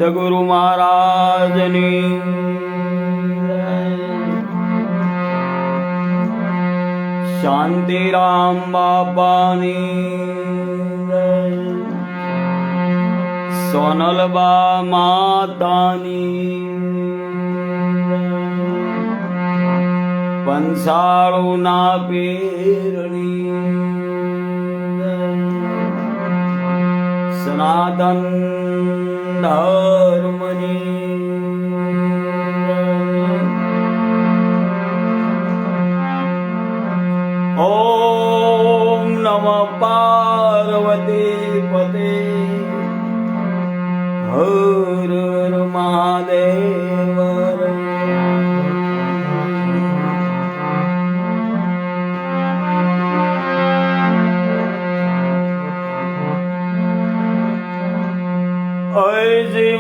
સદગુરુ મહારાજની શાંતિરામ બાપાની સોનલબા માતાની પંસાળુના પીરની સનાતન ધર્મની ઓમ નમઃ પાર્વતી પતે હર હર મહાદેવ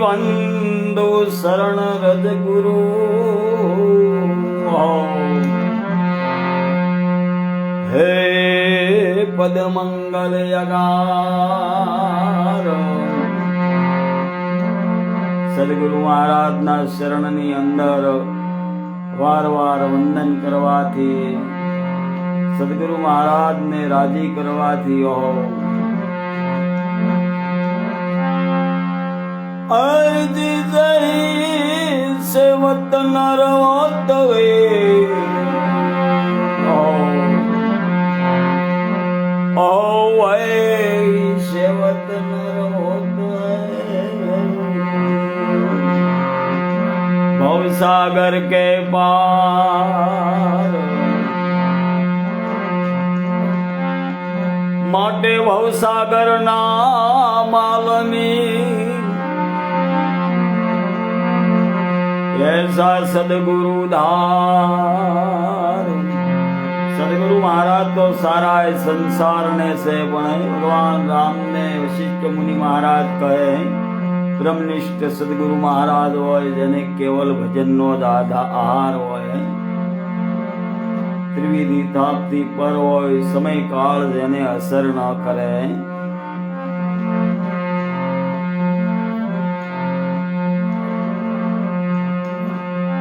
વંદો શરણ રજ ગુરુ હે પદ મંગલ યગાર સદગુરુ મહારાજના શરણની અંદર વાર વાર વંદન કરવાથી સદગુરુ મહારાજને રાજી કરવાથી અરજી જઈ સેવત નર હોત વે ઓ સેવત નર હોત ભવસાગર કે પાર માટે ભવસાગર ના માલની ऐसा सदगुरु धार सदगुरु महाराज तो सारा है संसार ने से बने भगवान राम ने वशिष्ठ मुनि महाराज कहे ब्रह्मनिष्ठ सदगुरु महाराज होय जेने केवल भजन नो दादा आहार होय त्रिविधि ताप्ति पर होय समय काल जेने असर न करे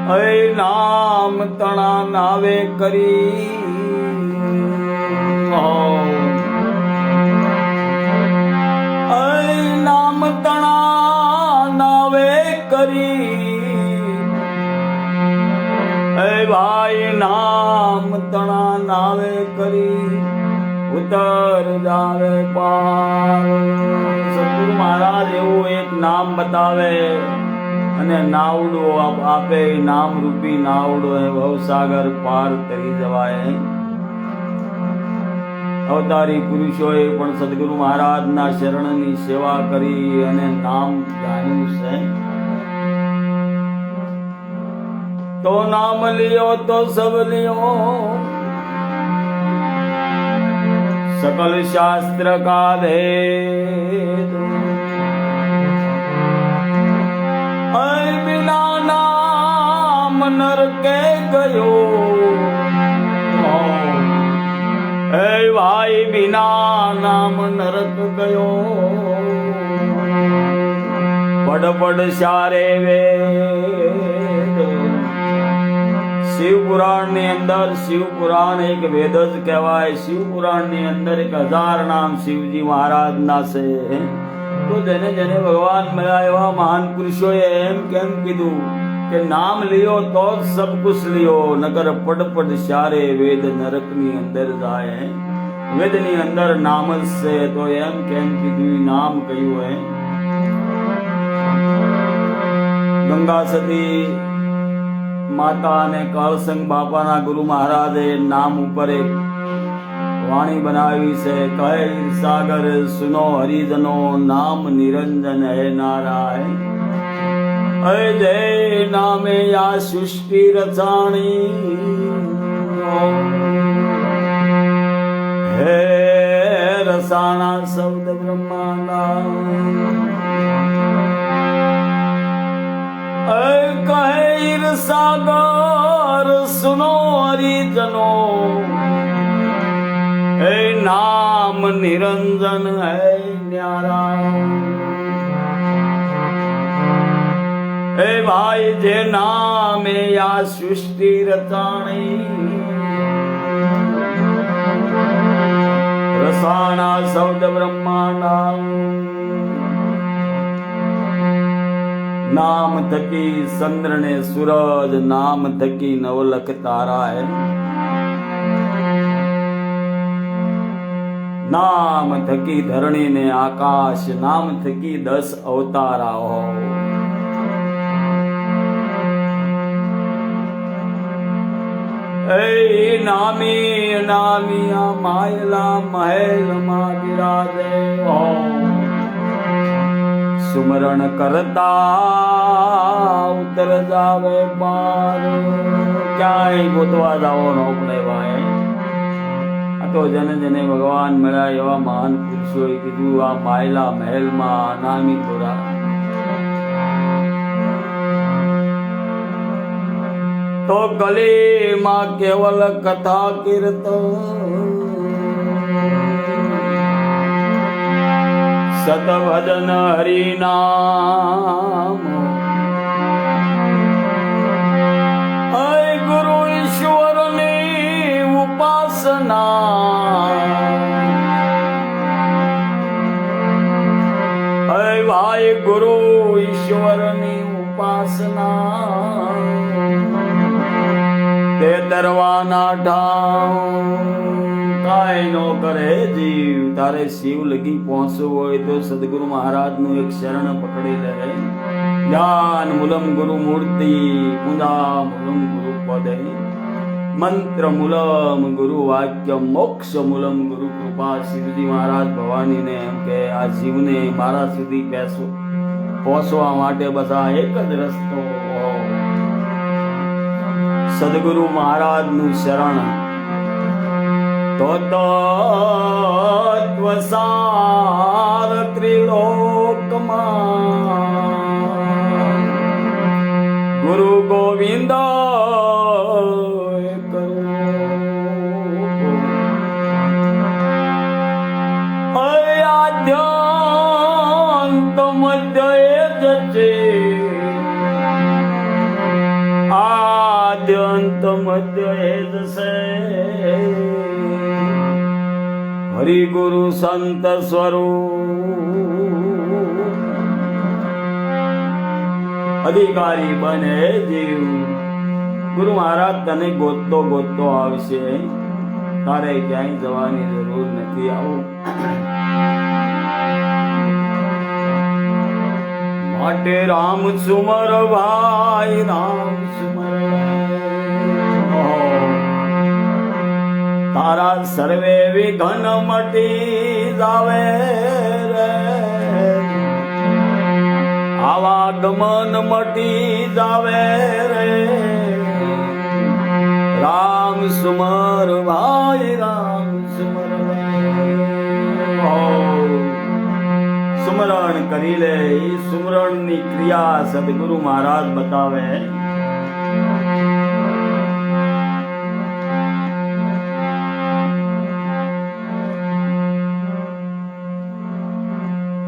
ऐ नाम तना नावे करी ऐ नाम तना नावे करी ऐ भाई नाम तना नावे करी उतर जावे पार सतगुरु महाराज एवं एक नाम बतावे અને નાવડો આપે નામ રૂપી નાવડો એ ભવસાગર પાર તરી જવાય અવતારી પુરુષોએ પણ સદગુરુ મહારાજના શરણની સેવા કરી અને નામ જાણ્યું છે તો નામ લિયો તો સબ લિયો सकल शास्त्र का भेद बिना नाम नरके गयो भाई बिना नाम नरक गयो पढ़ पढ़ सारे वेद शिव पुराण ની અંદર શિવ પુરાણ એક વેદ જ કહેવાય શિવ પુરાણ ની અંદર 1000 નામ શિવજી મહારાજ ના છે તો જેને જેને ભગવાન મળ્યા એવા મહાન પુરુષોએ એમ કેમ કીધું કે નામ લિયો તો સબ કુછ લિયો નગર પડ પડ સારે વેદ નરક ની અંદર જાય વેદ ની અંદર નામ જ છે તો એમ કેમ કીધું નામ કયું હે ગંગા સતી માતા અને કાળસંગ બાપાના ગુરુ મહારાજે નામ ઉપર એક વાણી બનાવી છે કહે સાગર સુનો હરિજનો નામ નિરંજન હે નારાયણ હે જય નામે યા સૃષ્ટિ રચાણી હે રસાણા શબ્દ બ્રહ્માંડા કહે સાગર સુનો હરિજનો હે નામ નિરંજન હે ન્યારા એ ભાઈ જે નામે આ સૃષ્ટિ રચાણી રસાણા શબ્દ બ્રહ્માંડા નામ થકી ચંદ્ર ને સૂરજ નામ થકી નવલખ તારા હે નામ થકી ધરણી ને આકાશ નામ થકી 10 અવતારા હો એ નામી નામી આ માયલા મહેલ માં બિરાજે હો સુમરણ કરતા ઉતર જાવે પાર ક્યાંય ગોતવા જાવો નો પડે ભાઈ આ તો જને જને ભગવાન મળ્યા એવા મહાન પુરુષોએ કીધું આ માયલા મહેલમાં નામી થોડા તો કલીમાં કેવલ કથા કીર્તન સતભજન હરિનામ ગુરુ ઈશ્વરની ઉપાસના ભાઈ ગુરુ ઈશ્વરની ઉપાસના તે દરવાના ઢામ કાય નો કરે જીવ તારે શિવ લગી પહોંચવું હોય તો સદગુરુ મહારાજ નું એક શરણ પકડી લે જ્ઞાન મૂલમ ગુરુ મૂર્તિ પૂજા મૂલમ ગુરુ પદે મંત્ર મૂલમ ગુરુ વાક્ય મોક્ષ મૂલમ ગુરુ કૃપા શિવજી મહારાજ ભવાની ને એમ કે આ જીવને મારા સુધી પહોંચવા માટે બસ આ એક જ રસ્તો સદગુરુ મહારાજ નું શરણ તો તત્વસાર ત્રિલોકમાં ગુરુ ગોવિંદ આદ્યંત મધ્ય જ છે આદ્યંત મધ્ય જ છે હરિ ગુરુ સંત સ્વરૂપ અધિકારી બને જીવ ગુરુ મહારાજ તને ગોતતો ગોતતો આવશે તારે ક્યાંય જવાની જરૂર નથી આવું માટે રામ સુમર ભાઈ રામ સુમર તારા સર્વે વિઘ્ન મટી જાવે રે આવાગમન મટી જાવે રે રામ સુમર ભાઈ રામ સુમર સુમરણ કરી લે સુમરણ ની ક્રિયા સદગુરુ મહારાજ બતાવે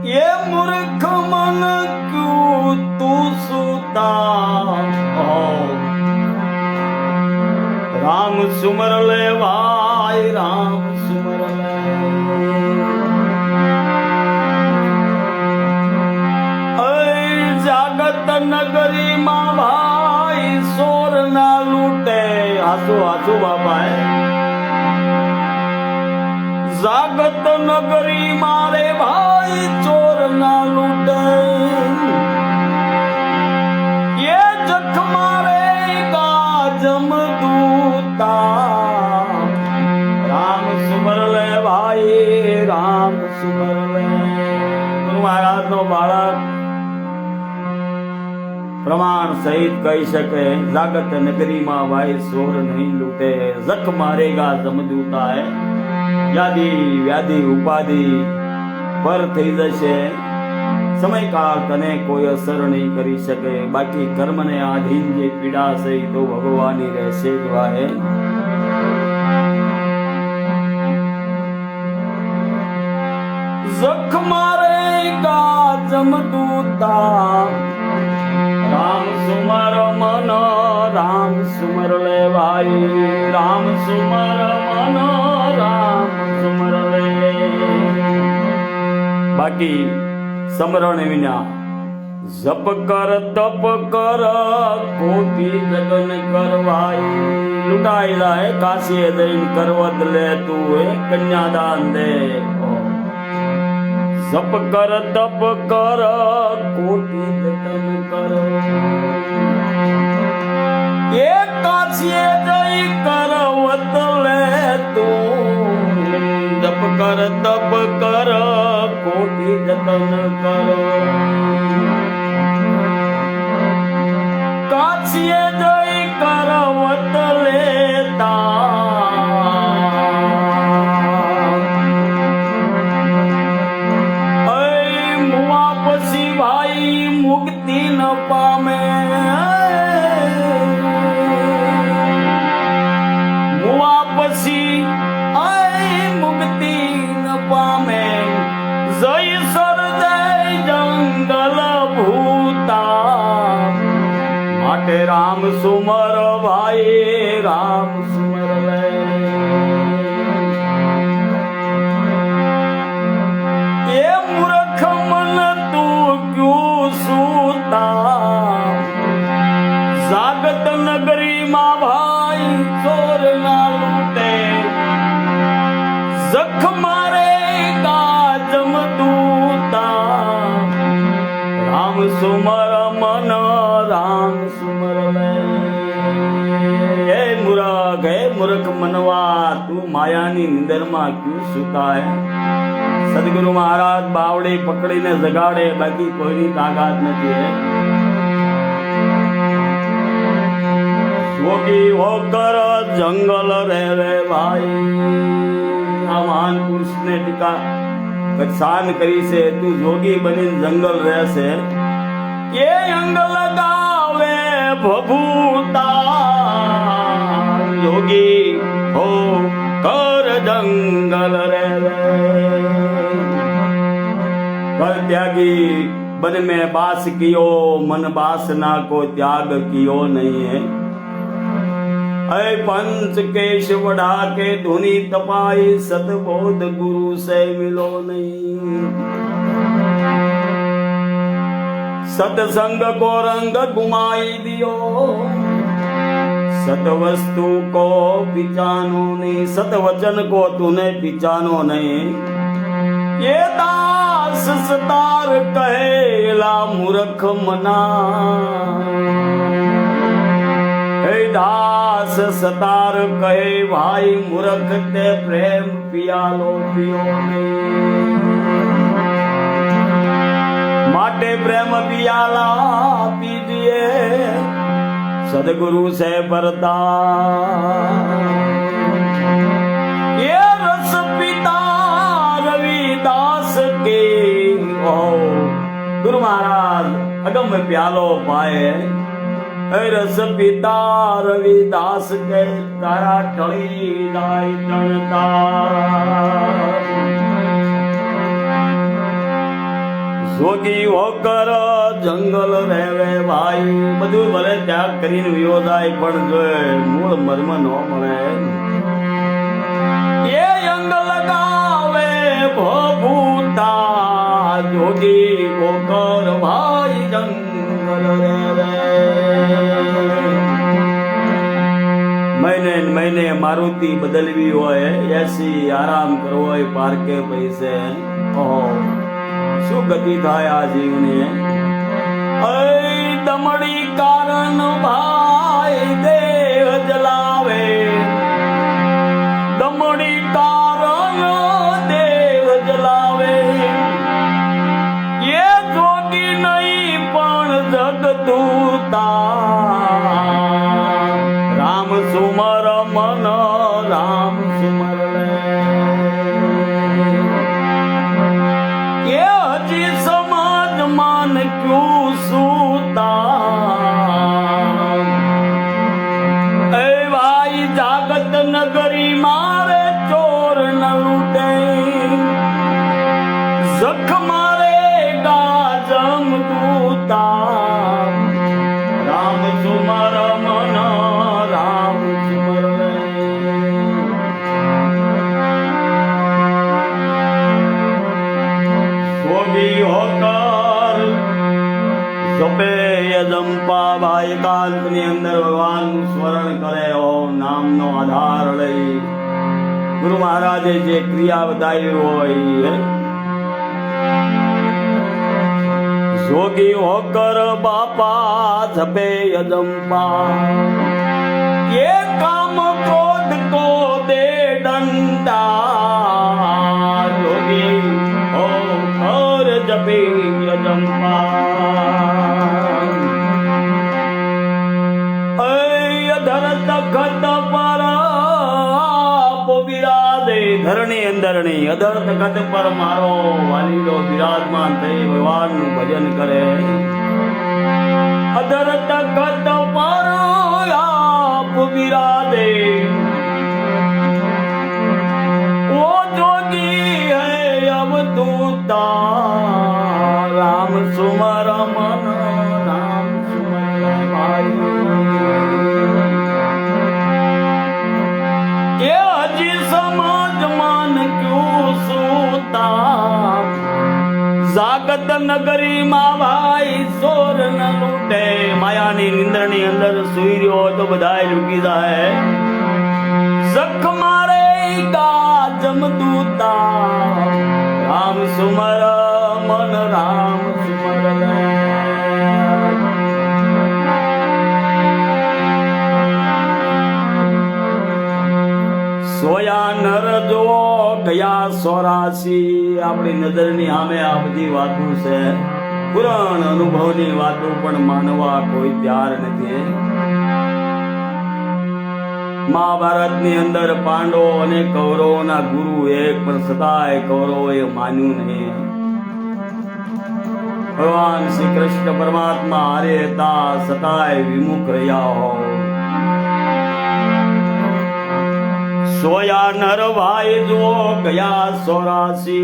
ये मूर्ख मन क्यों तू सुता राम सुमर ले भाई राम सुमर ले जागत नगरी मां भाई सोर ना लूटे हाथो हाथो बाबा है जागत नगरी मारे भाई चोर ना लूटे ये जख मारेगा जमदूता राम सुमर ले भाई राम सुमर ले गुरु महाराज नो बालक प्रमाण सहित कही सके जागत नगरी मां भाई सोर नहीं लूटे जख मारेगा जमदूता है યાદી વ્યાધિ ઉપાધિ પર થઈ જશે સમયકાળ તને કોઈ અસર નહીં કરી શકે બાકી કર્મને આધીન જે પીડા છે તો ભગવાનની રહેશે દ્વાહે જખ મારેગા જમદૂતા રામ સુમર મન રામ સુમર લે ભાઈ રામ સુમર મન રામ સુમર લે. બાકી સમરણ વિના જપ કર તપ કર કોટી જગન કરવાય. લૂંટાઈ જાય કાશીએ દઈને કરવત લે તું એ કન્યાદાન દે. જપ કર તપ કર કોટી જતન કર એ કાશીએ જઈ કરવત લે તું. જપ કર તપ કર કોટી જતન કર કાશીએ જઈ કરવત લેતા. મુવા પછી ભાઈ મુક્તિ ન પામે. મુવા પછી મુક્તિ ન પામે. જય સર જય જંગલ ભૂતા. માટે રામ સુમર ભાઈ રામ સુમર લે. એ મૂર્ખ મન તું ક્યું સૂતા. જાગત નગરીમાં ભાઈ ચોર ના લૂટે. જખ મારે ગાજમ દૂતા. રામ સુમર મન રામ સુમર લે. હે મૂર્ખ હે મૂર્ખ મનવા તું માયાની નિંદરમાં ક્યું સુતાય. સદગુરુ મહારાજ બાવડી પકડીને જગાડે બાકી કોઈની તાકાત નથી. જોગી હોકર જંગલ રે ભાઈ. આ મહાન પુરુષને ટીકા શાન કરી છે. તું જોગી બનીને જંગલ રહેશે. એ અંગ લગાવે ભભૂતા. યોગી હો કર જંગલ રે. कर त्यागी बन में बास कियो मन बासना को त्याग कियो नहीं है. अय पंच केश वढ़ा के धुनी तपाई सतबोध गुरु से मिलो नहीं. सतसंग को रंग घुमाई दियो सत वस्तु को पिचानो नहीं. सत वचन को तूने पिचानो नहीं. ये दास सतार कहेला मूर्ख मना. हे दास सतार कहे भाई मूर्ख ते प्रेम पियालो पियो नहीं. माटे प्रेम पियाला पीजिए सदगुरु से बरता. ये रस पिता रविदास के ओ गुरु महाराज अगम में प्यालो पाए. रस पिता रविदास के तारा टળી જાય તણતા. જોગી હોકર જંગલ રહેવે ભાઈ. બધું ભલે ત્યાગ કરીને વિયો જાય પણ જો મૂળ મર્મ ન મળે. એ અંગ લગાવે ભભૂતા. જોગી હોકર ભાઈ જંગલ રહેવે. મહિને મહિને મારુતિ બદલવી હોય એસી આરામ કરવો હોય પાર્કે પૈસે. ઓહો શું ગતિ થાય આ જીવની. દમડી કારણ ભાઈ દેહ જલાવે. દમડી કારણ દેહ જલાવે. એ જોગી નહીં પણ જગદૂતા. રામ સુમર મન રામ સુમર લે. એ હજી સમાજ માન ક્યું સૂતા. એ ભાઈ જાગત નગરી મારે ચોર ન લૂટે. જખ મારે ગાજમ દૂતા. ધારણ કરે ઓમ નામનો આધાર લઈ ગુરુ મહારાજે જે ક્રિયા બતાવી હોય જોગી હોકર બાપા જપે યજંપા ये काम क्रोध को दे दंडा योगी हो और जपे यजंपा अधर तखत पर विराजे ધરણી અંદરની અધર તખત પર મારો વાલીડો વિરાજમાન થઈ ભગવાનનું ભજન કરે અધર તખત પર विराजे वो जोगी है अवधूता राम सुमर मन राम सुमर भाई ये अजी समाज मान क्यों सूता जागत नगरी માં ભાઈ સોર ન લૂટે માયાની નિંદ્રની અંદર સુઈ રહ્યો તો બધાય લૂટી જાય સખ મારે ગા જમદૂતા રામ સુમર મન રામ સુમર સોયા નર જો ગયા 84 આપણી નજરની સામે આ બધી વાતો છે પુરાણ અનુભવની વાતો પણ માનવા કોઈ તૈયાર નથી મહાભારતની અંદર પાંડવો અને કૌરવોના ગુરુ એક પણ છતાંય કૌરવોએ માન્યું નહીં ભગવાન શ્રી કૃષ્ણ પરમાત્મા હારે હતા છતાંય વિમુખ રહ્યા હો સોયા નર ભાઈ જો ગયા 84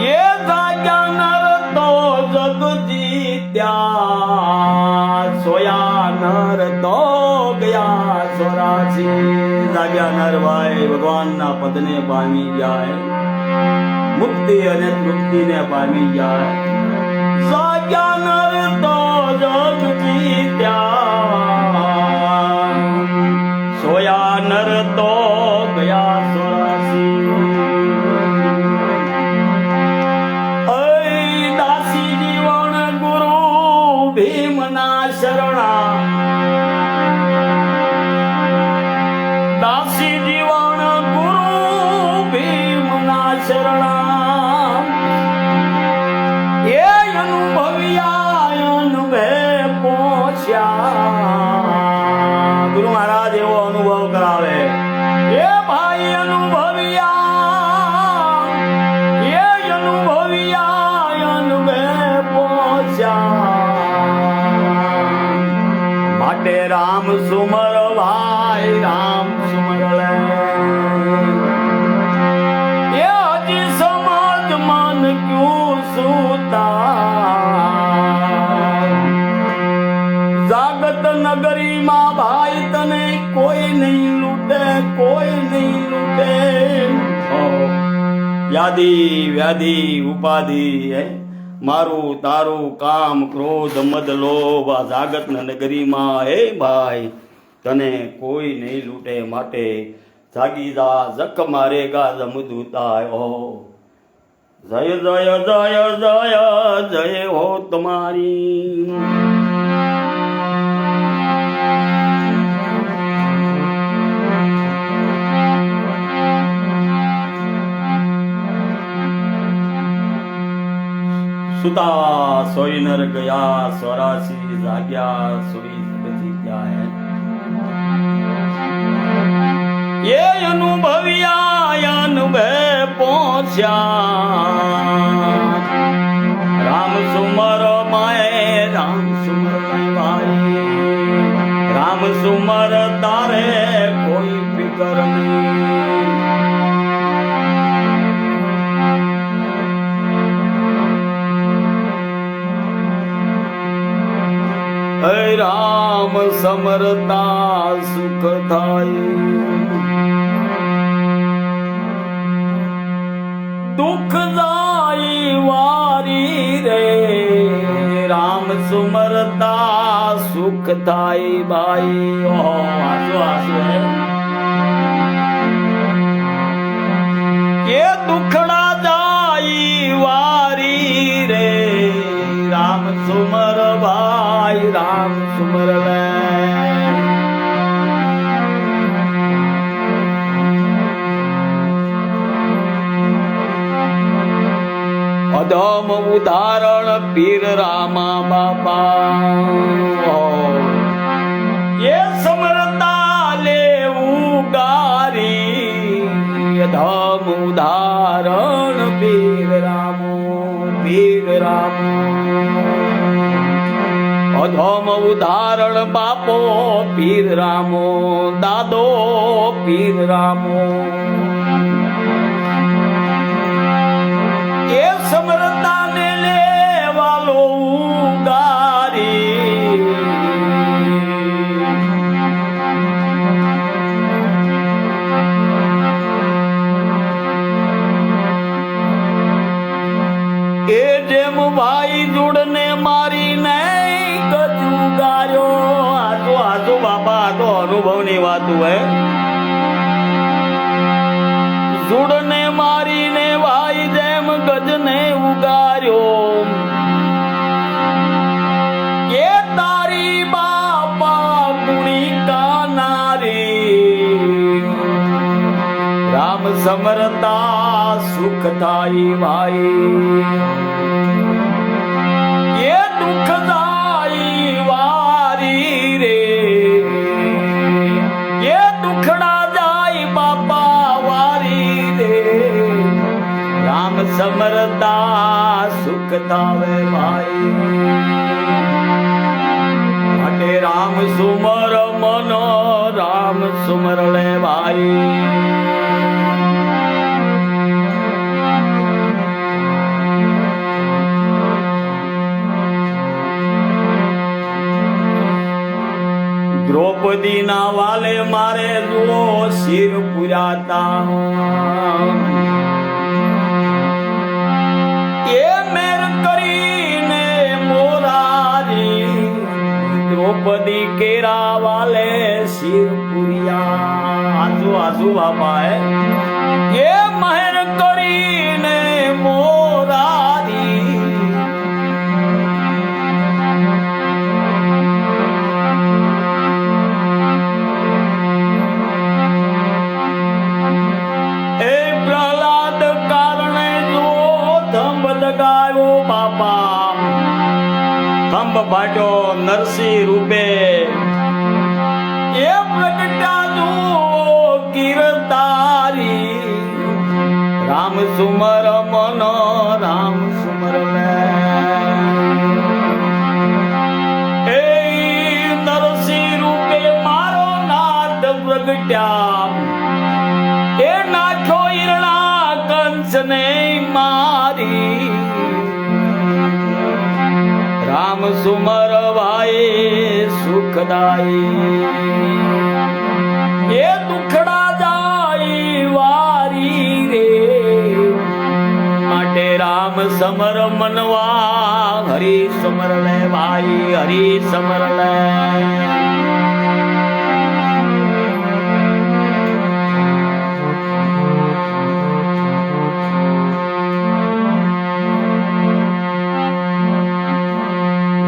ये जाग्या नर तो जग जीत्या सोया नर तो ગયા 84 જાગ્યા નર ભાઈ ભગવાનના પદને પામી જાય મુક્તિ અને તૃપ્તિને પામી જાય જાગ્યા નર તો જગ જીત્યા સોયા નર તો ગયા 84 દાસી જીવન ગુરુ ભીમના શરણા દાસી જીવન ગુરુ ભીમના શરણા એ અનુભવ્યા અનુભે પહોંચ્યા ગુરુ મહારાજ એવો અનુભવ કરાવે એ ભાઈ અનુભવ્યા એ અનુભવ્યા અનુભે પહોંચ્યા માટે રામ સુમર ભાઈ રામ સુમર એ હજી સમાજ મન ક્યું સૂતા જાગત નગરી માં ભાઈ તને કોઈ નહીં લૂટે કોઈ નહીં લૂટે વ્યાધિ વ્યાધિ ઉપાધિ મારું તારું કામ ક્રોધ મદ લોભ આ જાગત નગરીમાં હે ભાઈ તને કોઈ નહીં લૂટે માટે જાગી જા જખ મારેગા જમદૂતા ઓ જય જય જય જય જય હો તમારી सुता सोई नर गया 84 जाग्या सोई बची क्या है ये अनुभव्या अनुभव पहुंचा राम सुमर माए राम सुमर भाई राम सुमर तारे कोई फिकर नहीं राम समरता सुख थाई दुख जाई વારી રે રામ સુમરતા સુખ થાય ભાઈ ઓહો આસુ આસુ કે દુખડા જાય વારી રે રામ સુમર ભાઈ રામ સુમર લે અધમ ઉદાહરણ પીર રામા બાપા એ સમરતા લેવું ગારી અધમ ઉદાહરણ પીર રામો અધમ ઉદાહરણ બાપો પીર રામો દાદો પીર રામો એ સમરતા ને લેવાલો ગારી એ જેમ ભાઈ જોડને મારી નહીં કજુ ગાયો આજો બાપા આ તો અનુભવ ની વાત હે જોડને મારીને ભાઈ જેમ ગજને ઉગાર્યો કે તારી બાપા ગુણિકા નારી રામ સમરતા સુખ થાય ભાઈ એ દુઃખ જાય વારી રે એ દુખડા જાય બાપા વારી રે રામ સમરતા સુખ થાવે ભાઈ માટે રામ સુમર મનો રામ સુમર લે ભાઈ દ્રૌપદી ના વાલે મારે જુઓ શિર પુરાતા એ મેર કરીને મોરારી દ્રૌપદી કેરા વાલે શિર પુરિયા આજુ બાપા એ મહેર કરીને મોરારી લગાવ્યો બાપા ખંભ ફાટ્યો નરસિંહ રૂપે એ પ્રગટ્યા જુઓ કીર્તારી રામ સુમર મનો રામ સુમર એ નરસિંહ રૂપે મારો નાથ પ્રગટ્યા એ નાખ્યો ઈરણા કંસને મારી રામ સુમર ભાઈ સુખદાઈ એ દુખડા જાય વારી રે માટે રામ સમર મનવા હરી સમર લે ભાઈ હરી સમર લે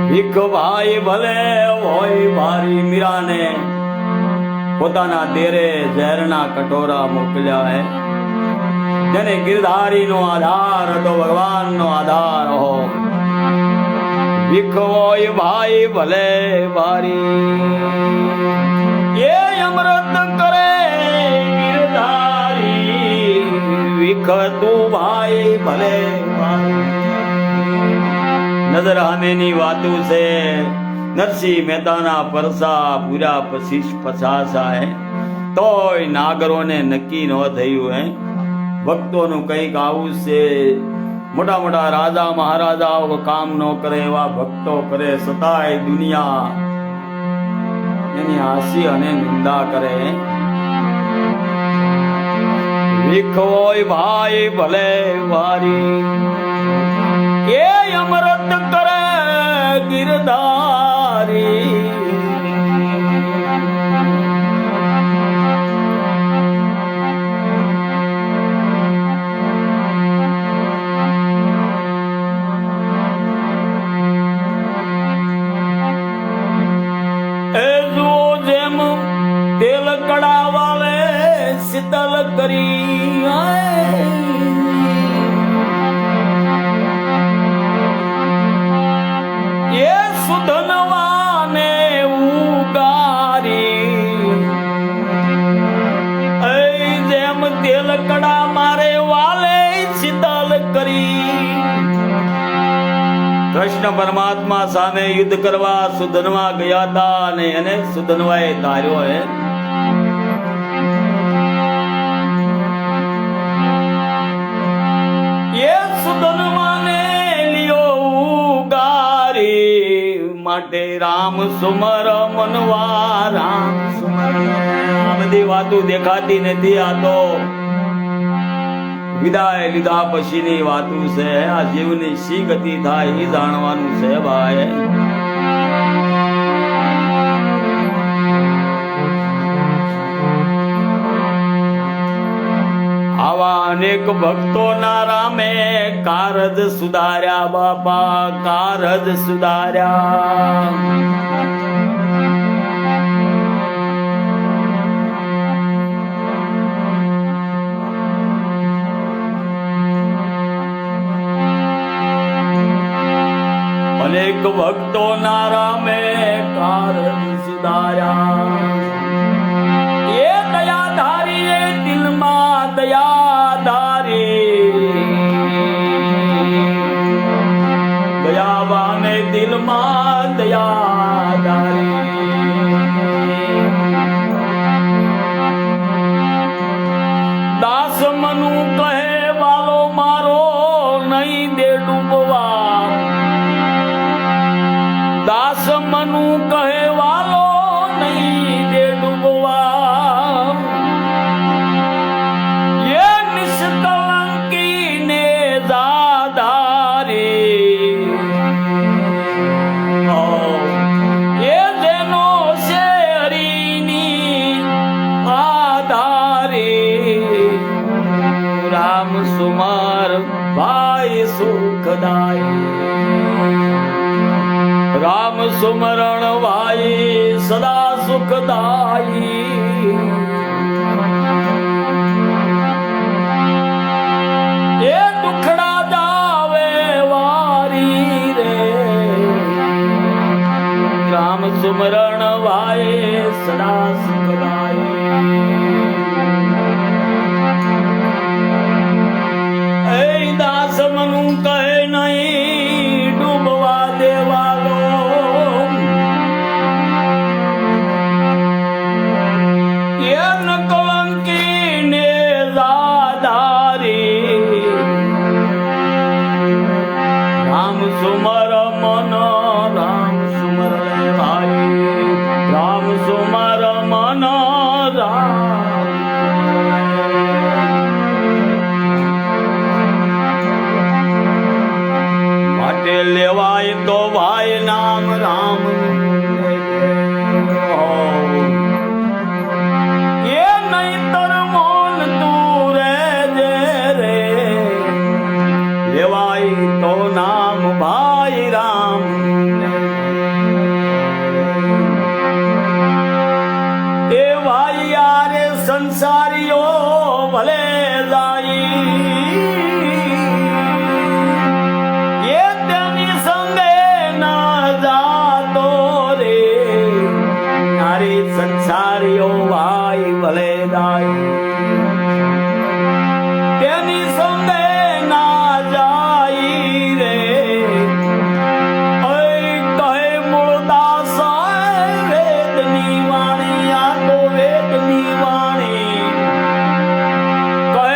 ભીખ ભાઈ ભલે હોય ભારી મીરાને પોતાના દેરે ઝેરના કટોરા મોકલ્યા હે જેને ગિરધારીનો આધાર હતો ભગવાનનો આધાર હો ભીખ હોય ભાઈ ભલે ભારી એ અમૃત કરે ગિરધારી ભીખ તું ભાઈ ભલે ભાઈ નજર હામેની વાતું છે નરસિંહ મહેતાના પરસા પૂરા પચીસ પચાસા હે તોય નાગરોને નક્કી ન થયું હે ભક્તોનું કંઈક આવું છે મોટા મોટા રાજા મહારાજાઓ કામ ન કરે એવા ભક્તો કરે છતાંય દુનિયા એની હાસી અને નિંદા કરે ભીખ હોય ભાઈ ભલે વારી, એ અમૃત કરે ગિરધારી. તેલ કડાવાલે શીતલ કરી, એ સુધનવાને ઉગારી, જેમ તેલ કડા મારે વાલે શીતલ કરી. કૃષ્ણ પરમાત્મા સામે યુદ્ધ કરવા સુધનવા ગયા હતા અને એને સુધનવાએ તાર્યો. માટે રામ સુમર મનવા, રામ સુમર. આ બધી વાતો દેખાતી નથી, આ તો વિદાય લીધા પછીની વાતો છે. આ જીવની શી ગતિ થાય એ જાણવાનું છે ભાઈ. આવા અનેક ભક્તો ના રામે કારજ સુધાર્યા બાપા, કારજ સુધાર્યા. અનેક ભક્તો ના રામે કારજ સુધાર્યા. એ દયાધારી, એ દિલમાં દયાધારી, દયાવાને દિલમાં દયાધારી. દાસ મનુ કહે વાલો મારો નહીં દે ડૂબવા, દાસ મનુ કહે વાલો નહીં દે ડૂબવા. એ નિષ્કલંકી ને જાધારી, એ જેનો છે હરીની આધારી. રામ સુમાર ભાઈ સુખદાયી, રામ સુમરણ ભાઈ સદા સુખદાયી. એ દુખડા જાવે વારી રે, રામ સુમરણ ભાઈ સદા સુખદાયી. એ દાસ મનુ કહે નહીં ડૂબવા દેવાલો, કલંકી ને જાધારી. રામ સુમર મન, રામ સુમર ભાઈ, રામ સુમર મન, રામ. માટે લેવાય તો ભાઈ નામ રામ. તો નામ ભાઈ રામ. એ ભાઈ યારે સંસારીઓ ભલે જાય, એ તેની સંગે ના જાતો રે. નારી સંસારીઓ ભાઈ ભલે જાય, તેની સંગે કહે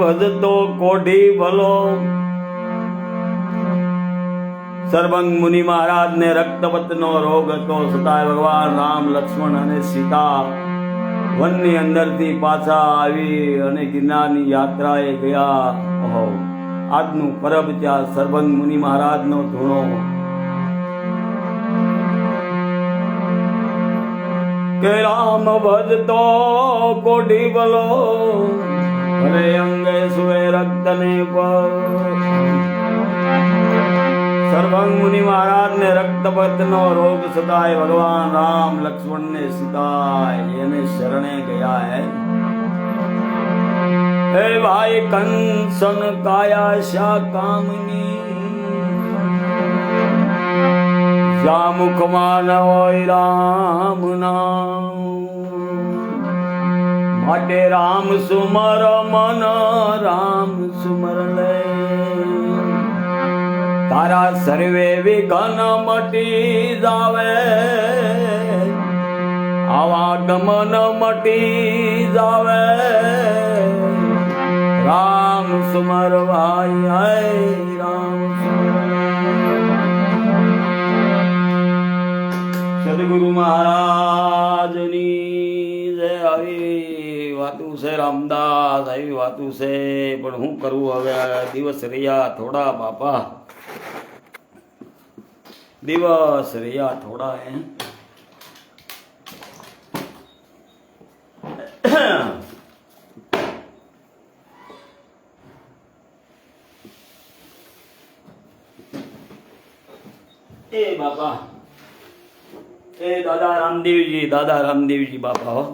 ભજતો કોઢી ભલો. સર્વંગ મુનિ મહારાજ ને રક્તપતનો રોગ હતો, છતાંય ભગવાન રામ, લક્ષ્મણ અને સીતા વનની અંદરથી પાછા આવી અને ગિરનારની યાત્રાએ ગયા. ઓહો, આજનું પરબ ત્યાં સર્વંગ મુનિ મહારાજનો ધૂણો. કે રામ ભજતો કોઢી ભલો, હરે અંગે સુએ રક્ત ને પર. સર્વંગ મુનિ મહારાજ ને રક્તપત નો રોગ છતાંય ભગવાન રામ, લક્ષ્મણ ને સીતા એને શરણે ગયા. હે ભાઈ કંસન કાયા શા કામની, જા મુખમાં ન હોય રામ નામ. માટે રામ સુમર મન, રામ સુમર લે. તારા સર્વે વિઘ્ન મટી જાવે, આવા ગમન મટી જાવે. રામ સુમર ભાઈ, હે રામ સુમર. સદગુરુ મહારાજની જય. આવી વાતું છે રામદાસ, આવી વાતું છે, પણ હું કરું હવે? દિવસ રહ્યા થોડા બાપા, દિવસ રહ્યા થોડા. એ બાપા, એ દાદા રામદેવજી, દાદા રામદેવજી બાપા હો.